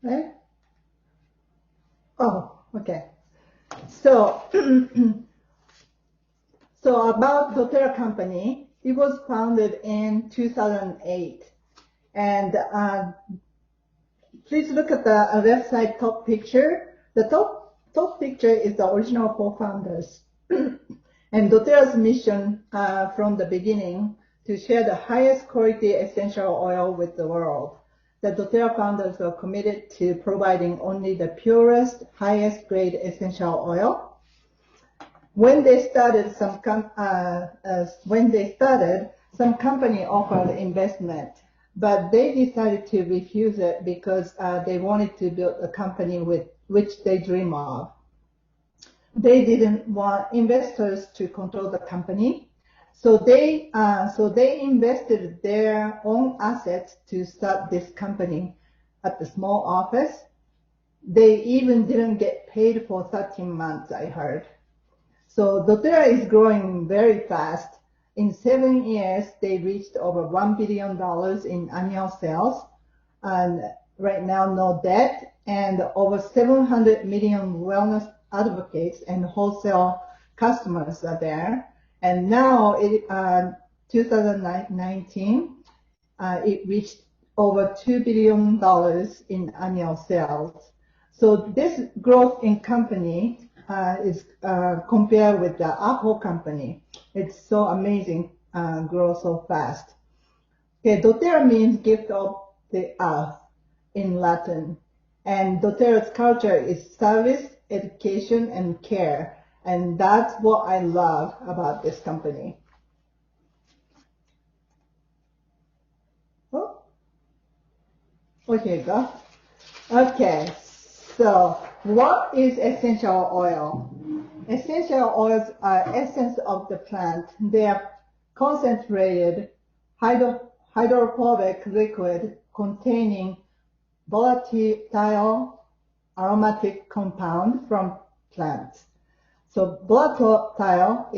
Right? Oh, okay. So, so about doTERRA company, it was founded in 2008. And please look at the left side top picture. The top picture is the original four founders. And doTERRA's mission from the beginning to share the highest quality essential oil with the world. The doTERRA founders were committed to providing only the purest, highest grade essential oil. When they started, some company offered investment, but they decided to refuse it because they wanted to build a company with which they dream of. They didn't want investors to control the company, so they invested their own assets to start this company at the small office. They even didn't get paid for 13 months, I heard. So doTERRA is growing very fast. In 7 years, they reached over $1 billion in annual sales, and right now no debt, and over 700 million wellness advocates and wholesale customers are there. And now, 2019, it reached over $2 billion in annual sales. So this growth in company is compared with the Apple company. It's so amazing, grow so fast. Okay, doTERRA means gift of the earth in Latin. And doTERRA's culture is service, education, and care. And that's what I love about this company. Oh, here you go. Okay, so what is essential oil? Essential oils are essence of the plant. They are concentrated hydrophobic liquid containing volatile aromatic compound from plants. So volatile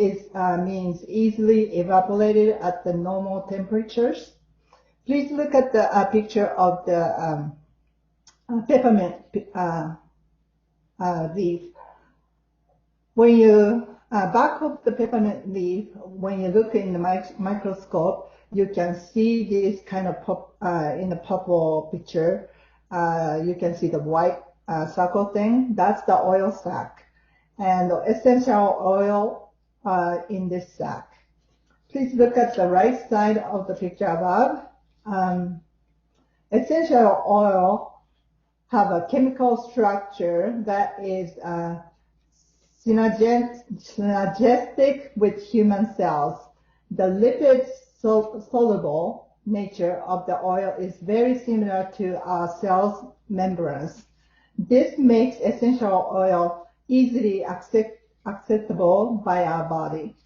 means easily evaporated at the normal temperatures. Please look at the picture of the peppermint leaf. When you back of the peppermint leaf, when you look in the microscope, you can see this kind of in the purple picture. You can see the white circle thing. That's the oil sac, and the essential oil in this sac. Please look at the right side of the picture above. Essential oil have a chemical structure that is synergistic with human cells. The lipid soluble nature of the oil is very similar to our cells' membranes. This makes essential oil easily accessible by our body.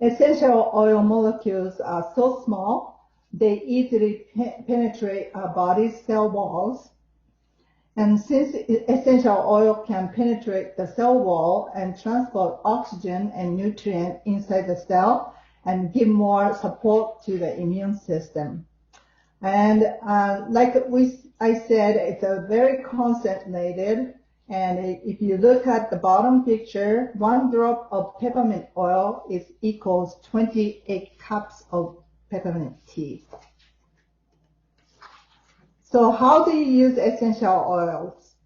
Essential oil molecules are so small, they easily penetrate our body's cell walls. And since essential oil can penetrate the cell wall and transport oxygen and nutrient inside the cell and give more support to the immune system. And like I said, it's a very concentrated, and if you look at the bottom picture, 1 drop of peppermint oil equals 28 cups of peppermint tea. So how do you use essential oils?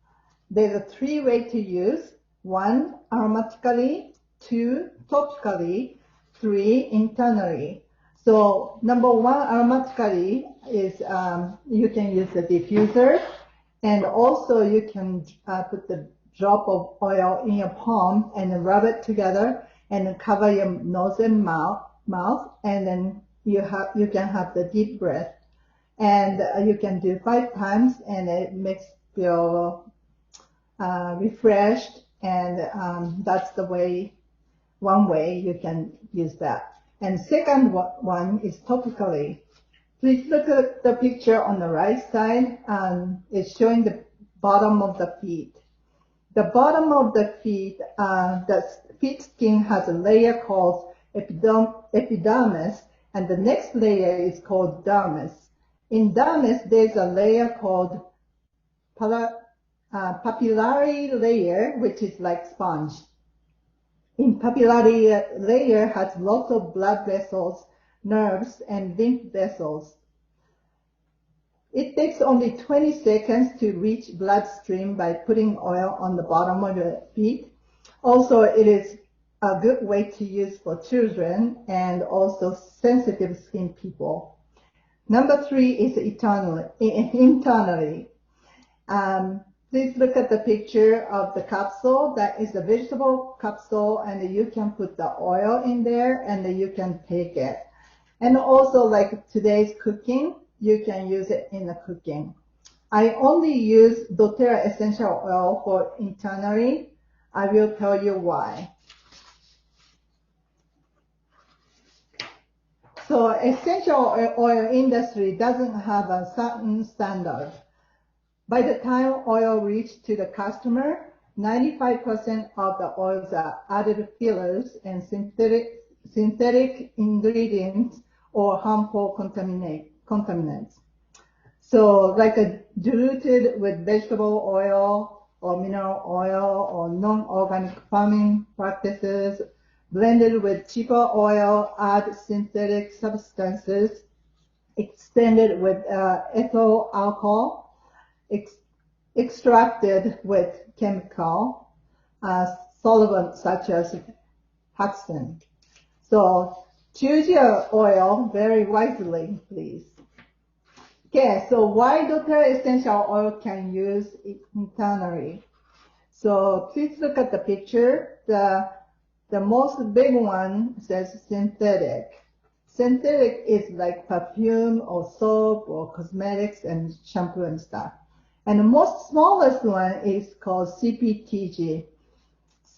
There's 3 ways to use. 1, aromatically. 2, topically. 3, internally. So number 1, aromatically, is you can use the diffuser, and also you can put the drop of oil in your palm and rub it together and cover your nose and mouth, and then you can have the deep breath. And you can do 5 times, and it makes you feel refreshed, and that's the way, one way you can use that. And second one is topically. Please look at the picture on the right side. It's showing the bottom of the feet. The bottom of the feet skin has a layer called epidermis, and the next layer is called dermis. In dermis, there's a layer called papillary layer, which is like sponge. In papillary layer has lots of blood vessels, nerves, and lymph vessels. It takes only 20 seconds to reach bloodstream by putting oil on the bottom of your feet. Also, it is a good way to use for children and also sensitive skin people. Number 3 is internally. Please look at the picture of the capsule. That is a vegetable capsule, and you can put the oil in there and you can take it. And also, like today's cooking, you can use it in the cooking. I only use doTERRA essential oil for internally. I will tell you why. So essential oil industry doesn't have a certain standard. By the time oil reaches to the customer, 95% of the oils are added fillers and synthetic ingredients or harmful contaminants. So like diluted with vegetable oil or mineral oil or non-organic farming practices, blended with cheaper oil, add synthetic substances, extended with ethyl alcohol, extracted with chemical solvents such as hexane. So choose your oil very wisely, please. Okay, so why doTERRA essential oil can use internally? So please look at the picture. The most big one says synthetic. Synthetic is like perfume or soap or cosmetics and shampoo and stuff. And the most smallest one is called CPTG.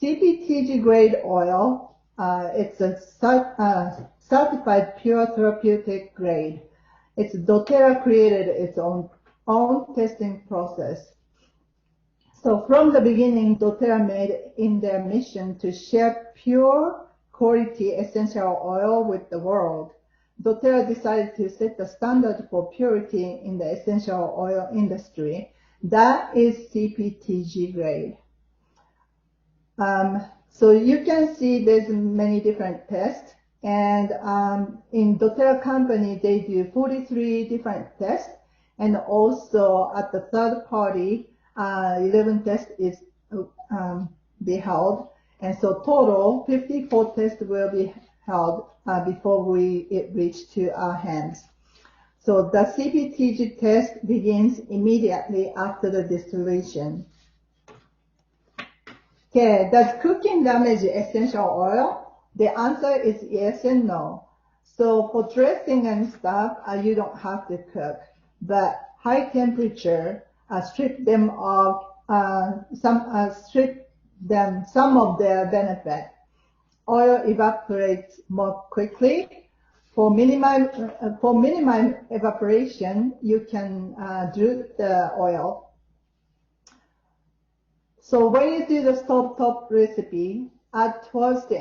CPTG grade oil, it's a certified pure therapeutic grade. It's doTERRA created its own testing process. So from the beginning, doTERRA made in their mission to share pure quality essential oil with the world. doTERRA decided to set the standard for purity in the essential oil industry. That is CPTG grade. So you can see there's many different tests, and in doTERRA company they do 43 different tests, and also at the third party 11 tests is be held, and so total 54 tests will be held before it reach to our hands. So the CPTG test begins immediately after the distillation. Okay, does cooking damage essential oil? The answer is yes and no. So for dressing and stuff, you don't have to cook, but high temperature strip them of some of their benefit. Oil evaporates more quickly. For minimum evaporation, you can dilute the oil. So when you do the stovetop recipe, add towards the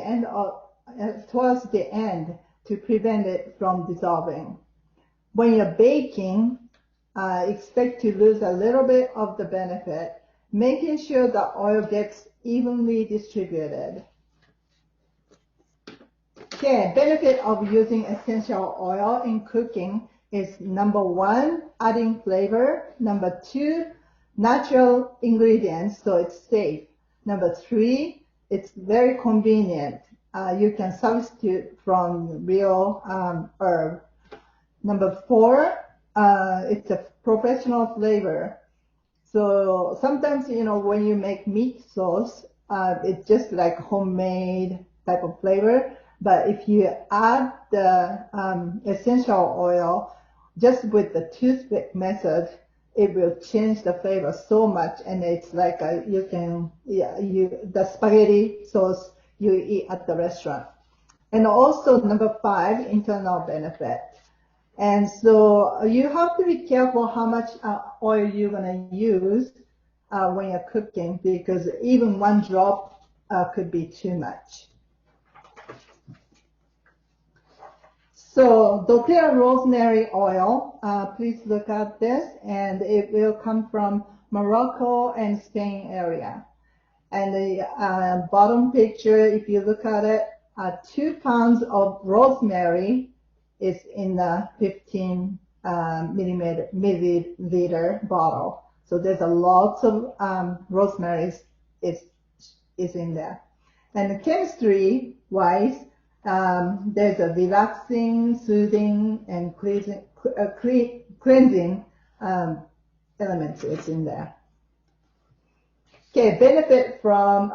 end to prevent it from dissolving. When you're baking, expect to lose a little bit of the benefit, making sure the oil gets evenly distributed. Okay, benefit of using essential oil in cooking is number 1, adding flavor. Number 2, natural ingredients, so it's safe. Number 3, it's very convenient. You can substitute from real herb. Number 4, it's a professional flavor. So sometimes, when you make meat sauce, it's just like homemade type of flavor. But if you add the essential oil just with the toothpick method, it will change the flavor so much, and it's like the spaghetti sauce you eat at the restaurant. And also number 5, internal benefit. And so you have to be careful how much oil you're going to use when you're cooking, because even 1 drop could be too much. So doTERRA rosemary oil, please look at this, and it will come from Morocco and Spain area. And the bottom picture, if you look at it, 2 pounds of rosemary is in the 15 milliliter bottle. So there's a lot of rosemary is in there. And chemistry wise, there's a relaxing, soothing, and cleansing elements is in there. Okay, benefit from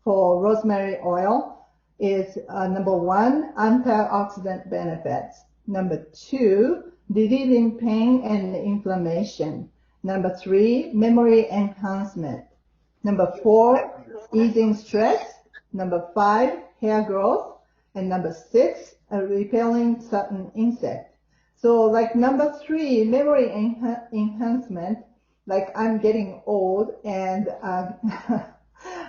for rosemary oil is number 1, antioxidant benefits. Number 2, relieving pain and inflammation. Number 3, memory enhancement. Number 4, easing stress. Number 5, hair growth. And number 6, repelling certain insects. So like number 3, memory enhancement, like I'm getting old and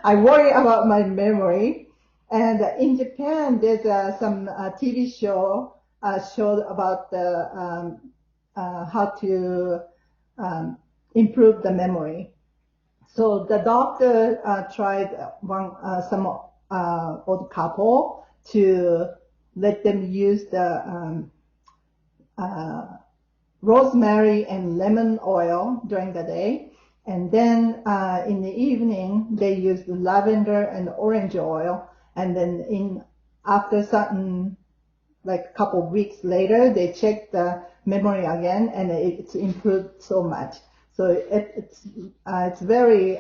I worry about my memory. And in Japan, there's some TV show showed about the how to improve the memory. So the doctor tried some old couple to let them use the rosemary and lemon oil during the day, and then in the evening they used lavender and orange oil, and then after certain, like a couple of weeks later, they checked the memory again, and it's improved so much. So it's very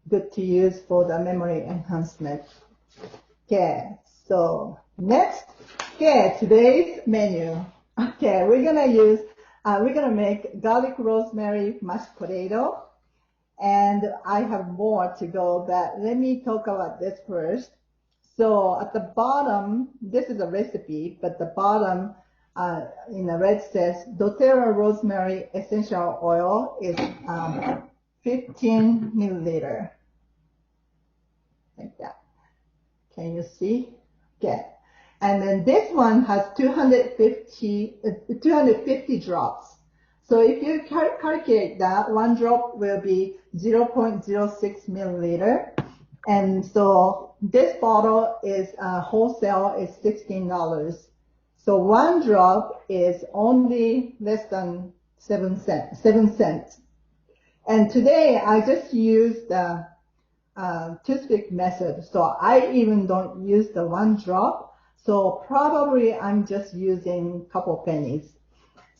good to use for the memory enhancement. Okay, so next, okay, today's menu. Okay, we're gonna make garlic rosemary mashed potato, and I have more to go, but let me talk about this first. So at the bottom, this is a recipe, but the bottom in the red says doTERRA rosemary essential oil is 15 milliliter, like that. Can you see? Okay. And then this one has 250 drops. So if you calculate that, 1 drop will be 0.06 milliliter. And so this bottle is wholesale is $16. So 1 drop is only less than 7 cents. And today I just used the toothpick method. So I even don't use the 1 drop. So probably I'm just using a couple pennies.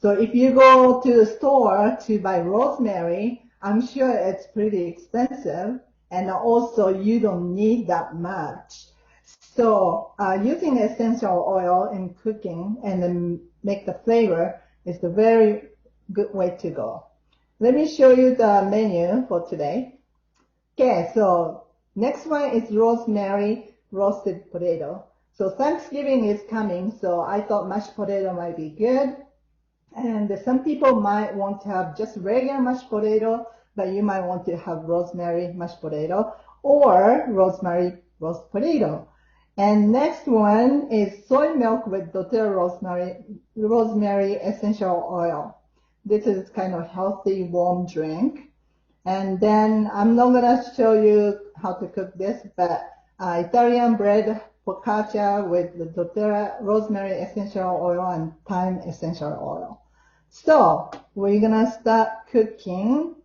So if you go to the store to buy rosemary, I'm sure it's pretty expensive, and also you don't need that much. So using essential oil in cooking and then make the flavor is the very good way to go. Let me show you the menu for today. Okay, so next one is rosemary roasted potato. So Thanksgiving is coming, so I thought mashed potato might be good. And some people might want to have just regular mashed potato, but you might want to have rosemary mashed potato or rosemary roast potato. And next one is soy milk with doTERRA rosemary essential oil. This is kind of healthy, warm drink. And then I'm not going to show you how to cook this, but Italian bread focaccia with the doTERRA rosemary essential oil and thyme essential oil. So we're going to start cooking.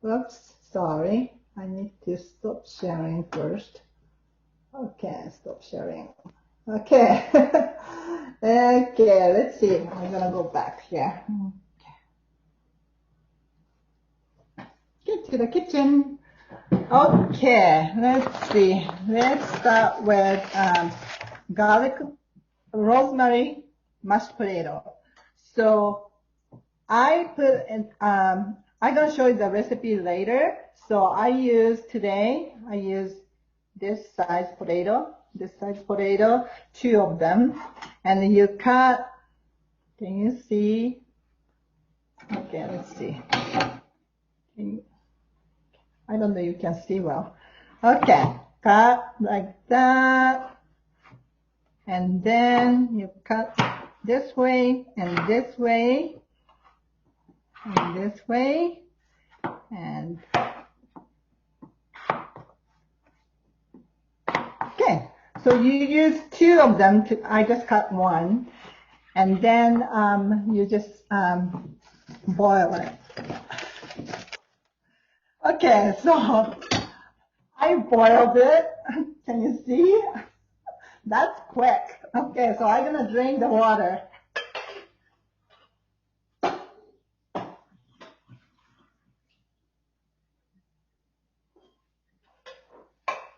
Oops, sorry. I need to stop sharing first. Okay, stop sharing. Okay. Okay, let's see. I'm going to go back here. Okay. Get to the kitchen. Okay, let's see. Let's start with garlic, rosemary, mashed potato. So I put in, I'm going to show you the recipe later. So I use this size potato, 2 of them. And then you cut, can you see? Okay, let's see. I don't know if you can see well. Okay, cut like that. And then you cut this way and this way and this way, and okay. So you use two of them. I just cut one, and then you just boil it. Okay, so I boiled it. Can you see? That's quick. Okay, so I'm gonna drain the water.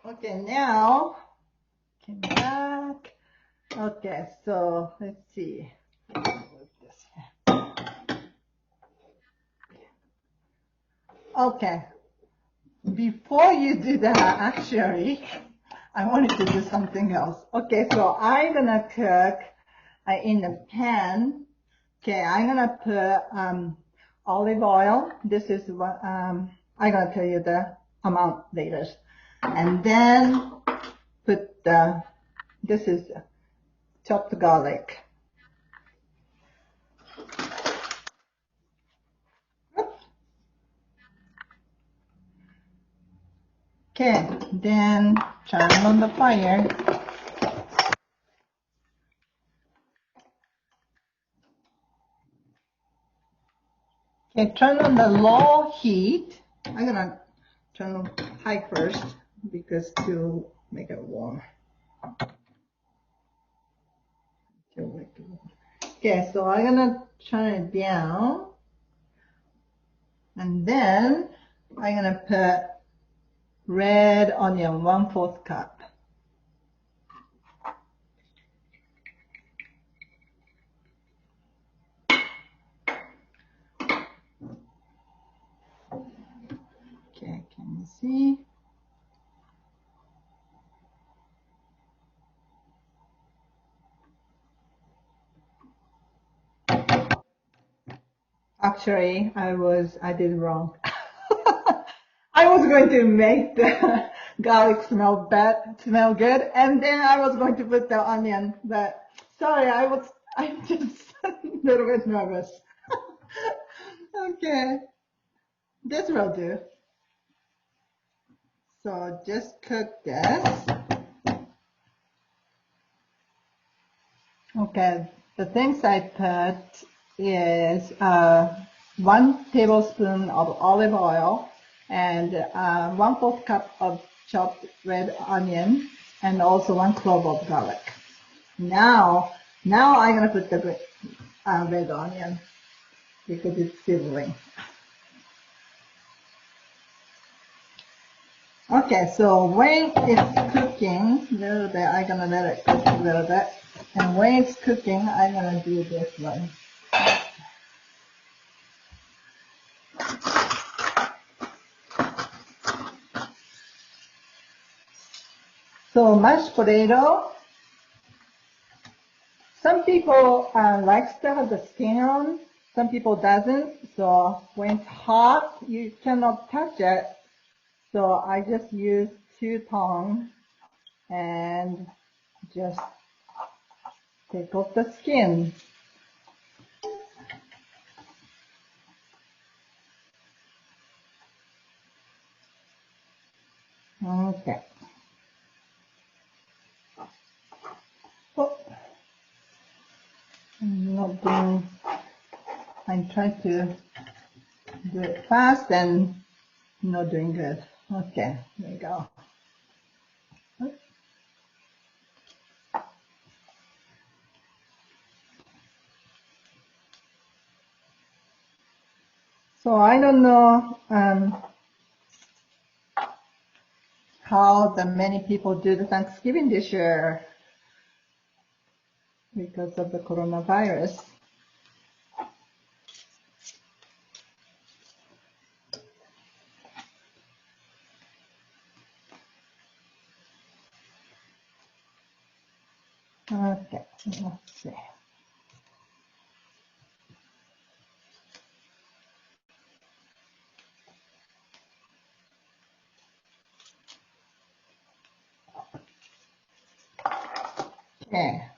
Okay, now come back. Okay, so let's see. Okay, before you do that, actually, I wanted to do something else. Okay, so I'm gonna cook in a pan. Okay, I'm gonna put olive oil. This is what I'm gonna tell you the amount later. And then put this is chopped garlic. Okay, then turn on the fire. Okay, turn on the low heat. I'm gonna turn on high first because to make it warm. Okay, so I'm gonna turn it down, and then I'm gonna put red onion, 1/4 cup. Okay, can you see? Actually, I did wrong. I was going to make the garlic smell good, and then I was going to put the onion, but sorry, I'm just a little bit nervous. Okay, this will do. So just cook this. Okay, the things I put is 1 tablespoon of olive oil and 1/4 cup of chopped red onion and also 1 clove of garlic. Now I'm gonna put the red onion because it's sizzling. Okay, so when it's cooking a little bit, I'm gonna let it cook a little bit. And when it's cooking, I'm gonna do this one. So mashed potato, some people likes to have the skin on, some people doesn't. So when it's hot, you cannot touch it. So I just use 2 tongs and just take off the skin. Okay. Oh, I'm trying to do it fast and not doing good. Okay, there you go. So I don't know how the many people do the Thanksgiving this year because of the coronavirus. Okay, let's see. Okay,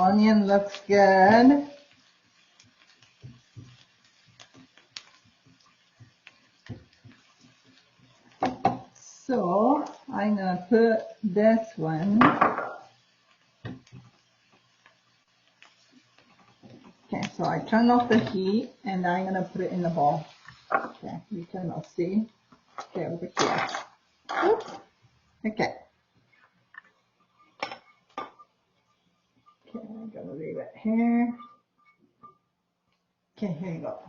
onion looks good. So I'm gonna put this one. Okay, so I turn off the heat and I'm gonna put it in the bowl. Okay, you cannot see. Okay, over here. Oops. Okay. Okay, I'm gonna leave it here. Okay, here you go.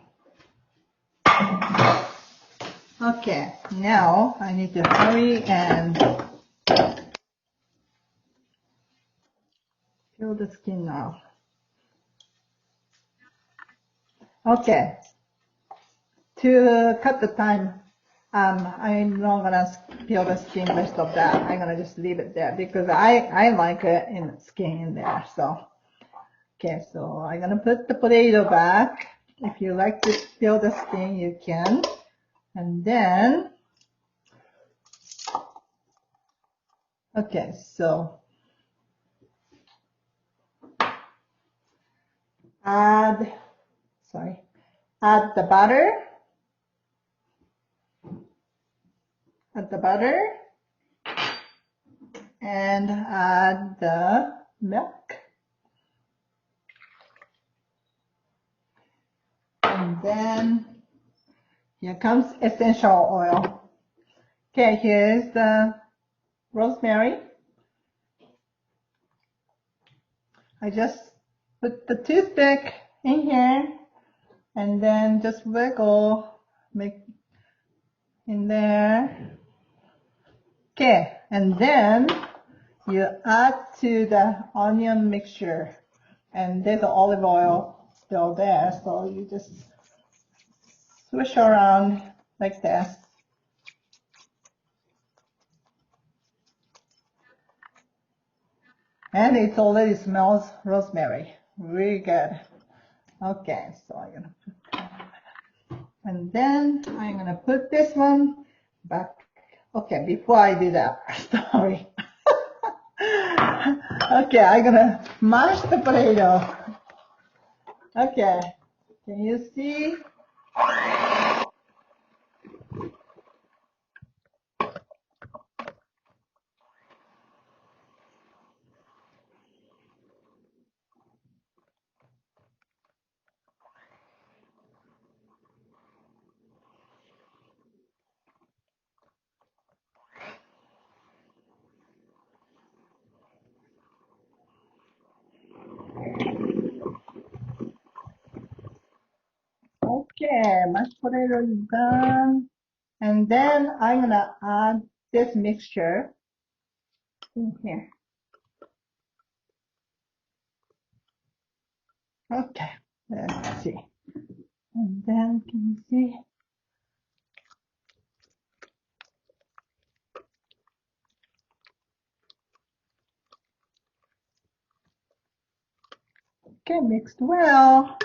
Okay, now I need to hurry and peel the skin off. Okay, to cut the time, I'm not gonna peel the skin rest of that. I'm gonna just leave it there because I like it in skin in there. So, okay, so I'm gonna put the potato back. If you like to peel the skin, you can. And then, okay, so add the butter. Add the butter and add the milk. And then here comes essential oil. Okay, here's the rosemary. I just put the toothpick in here and then just wiggle, make in there. Okay, and then you add to the onion mixture, and there's the olive oil still there, so you just swish around like this. And it already smells rosemary. Really good. Okay, so I'm gonna put, and then I'm gonna put this one back. Okay, before I do that, sorry. Okay, I'm gonna mash the potato. Okay, can you see? Okay, mashed potato is done. And then I'm gonna add this mixture in here. Okay, let's see. And then can you see? Okay, mixed well.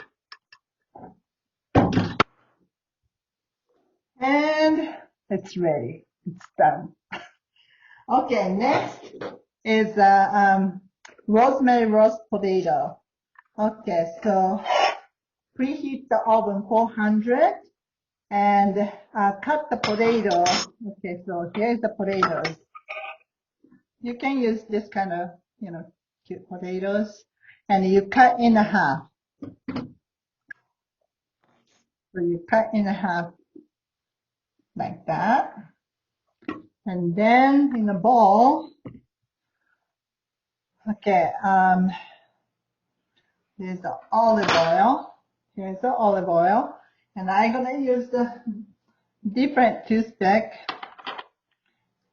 And it's ready. It's done. Okay, next is rosemary roast potato. Okay, so preheat the oven 400 and cut the potato. Okay, so here's the potatoes. You can use this kind of, cute potatoes, and you cut in half. So you cut in half like that. And then in a bowl, okay, there's the olive oil. Here's the olive oil. And I'm gonna use the different toothpick,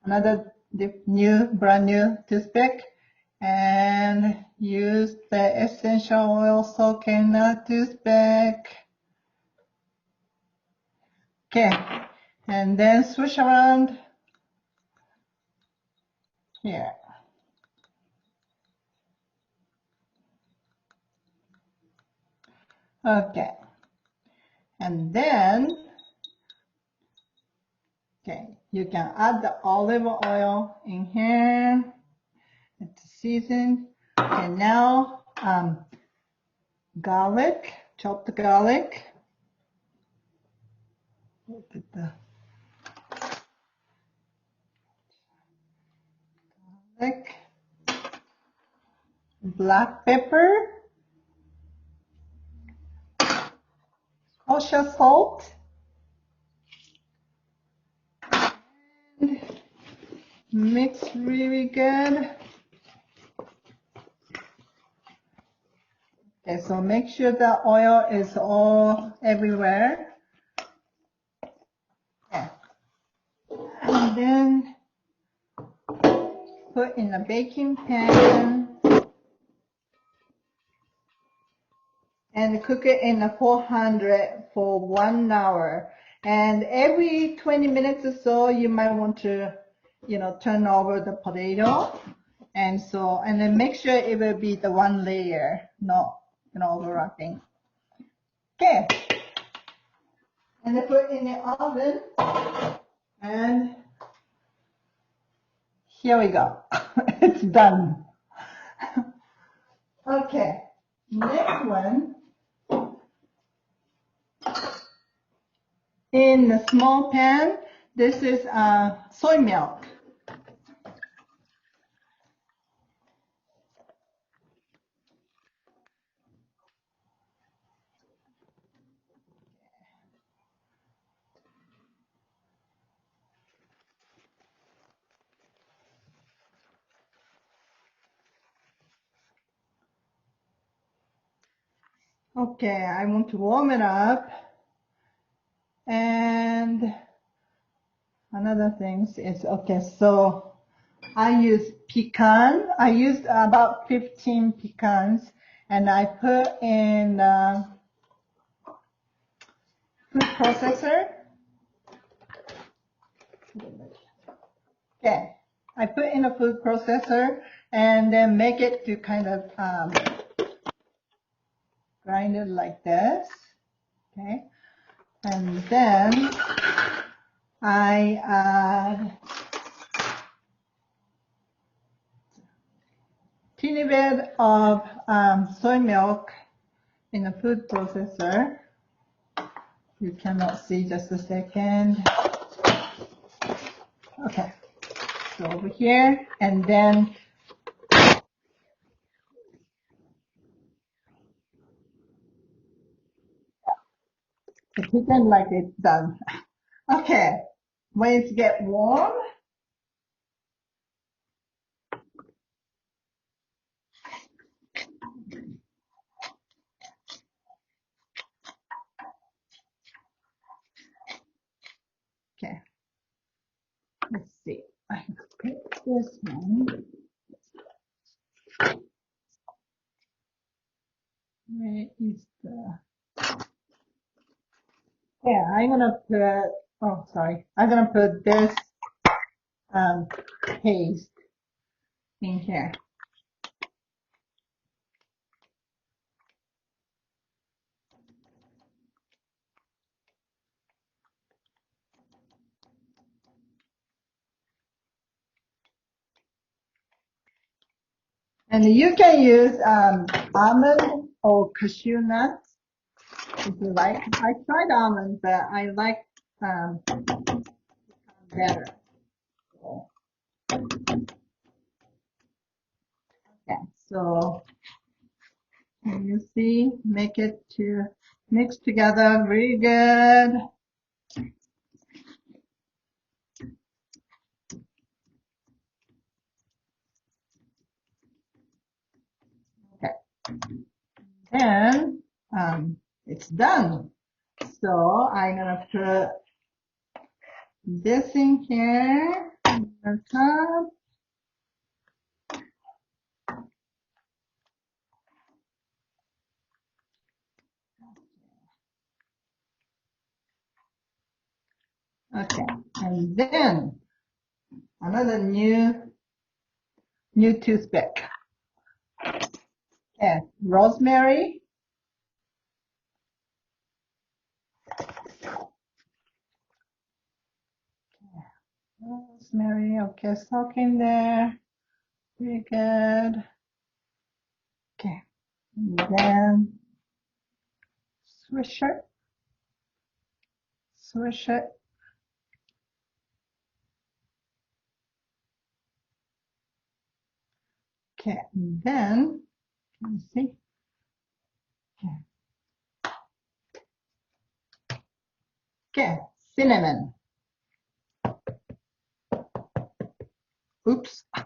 another brand new toothpick, and use the essential oil soak in the toothpick. Okay, and then swish around here. Okay, and then, okay, you can add the olive oil in here. It's seasoned. And now garlic, chopped garlic. Look at the garlic, black pepper, kosher salt, and mix really good. Okay, so make sure the oil is all everywhere. Okay. And then put in a baking pan and cook it in a 400 for 1 hour. And every 20 minutes or so, you might want to, turn over the potato. And then make sure it will be the one layer, not, overlapping. Okay. And then put it in the oven. And here we go. It's done. Okay. Next one. In a small pan, this is soy milk. Okay, I want to warm it up. And another thing is, okay, so I use pecan. I used about 15 pecans, and I put in food processor. Okay, I put in a food processor and then make it to kind of grind it like this. Okay, and then I add teeny bit of soy milk in a food processor. You cannot see, just a second. Okay, so over here, and then pretend like it's done. Okay, when it gets warm, okay, let's see. I pick this one. Where is the? Yeah, I'm gonna put. Oh, sorry. I'm gonna put this paste in here. And you can use almond or cashew nuts if you like. I tried almond, but I like better. Okay, so you see, make it to mix together very good. Okay, then it's done. So I'm gonna put this in here on the top. Okay, and then another new toothpick. Okay, rosemary. Rosemary, okay, soak in there. Very good. Okay. And then swish it, swish it. Okay, and then, let me see. Okay, cinnamon. Oops, a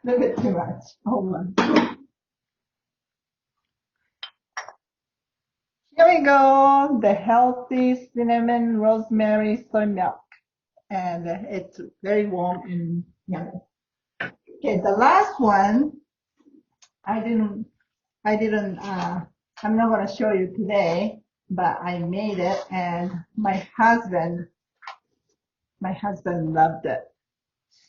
little bit too much. Hold on. Here we go, the healthy cinnamon rosemary soy milk. And it's very warm and yummy. Okay, the last one, I'm not going to show you today, but I made it and my husband loved it.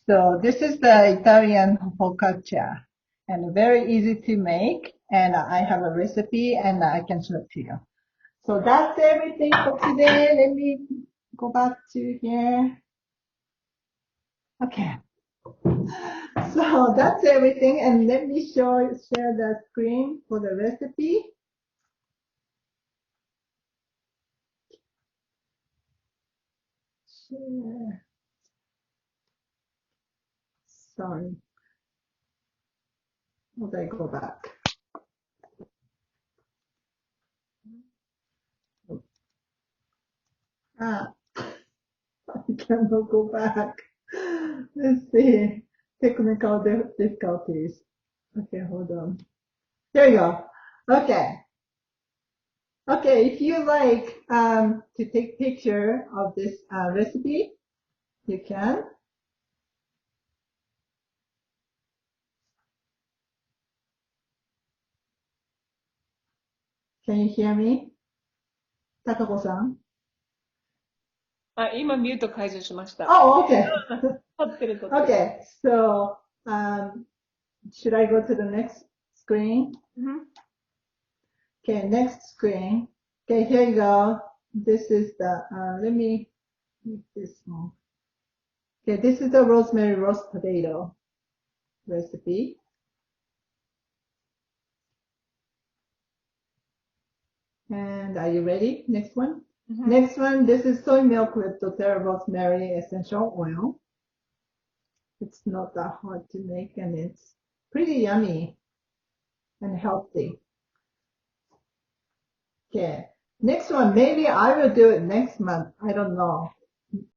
So this is the Italian focaccia and very easy to make. And I have a recipe and I can show it to you. So that's everything for today. Let me go back to here. Okay. So that's everything. And let me share the screen for the recipe. Share. Sorry. Would I go back? Ah, I cannot go back. Let's see. Technical difficulties. Okay, hold on. There you go. Okay. Okay, if you like to take picture of this recipe, you can. Can you hear me? Takako-san? あ、今ミュート解除しました。 Oh, okay. 撮ってる撮ってる。 Okay, so should I go to the next screen? Okay, next screen. Okay, here you go. This is the, let me make this one. Okay, this is the rosemary roast potato recipe. And are you ready? Next one? Next one, this is soy milk with doTERRA rosemary essential oil. It's not that hard to make and it's pretty yummy and healthy. Okay, next one, maybe I will do it next month. I don't know.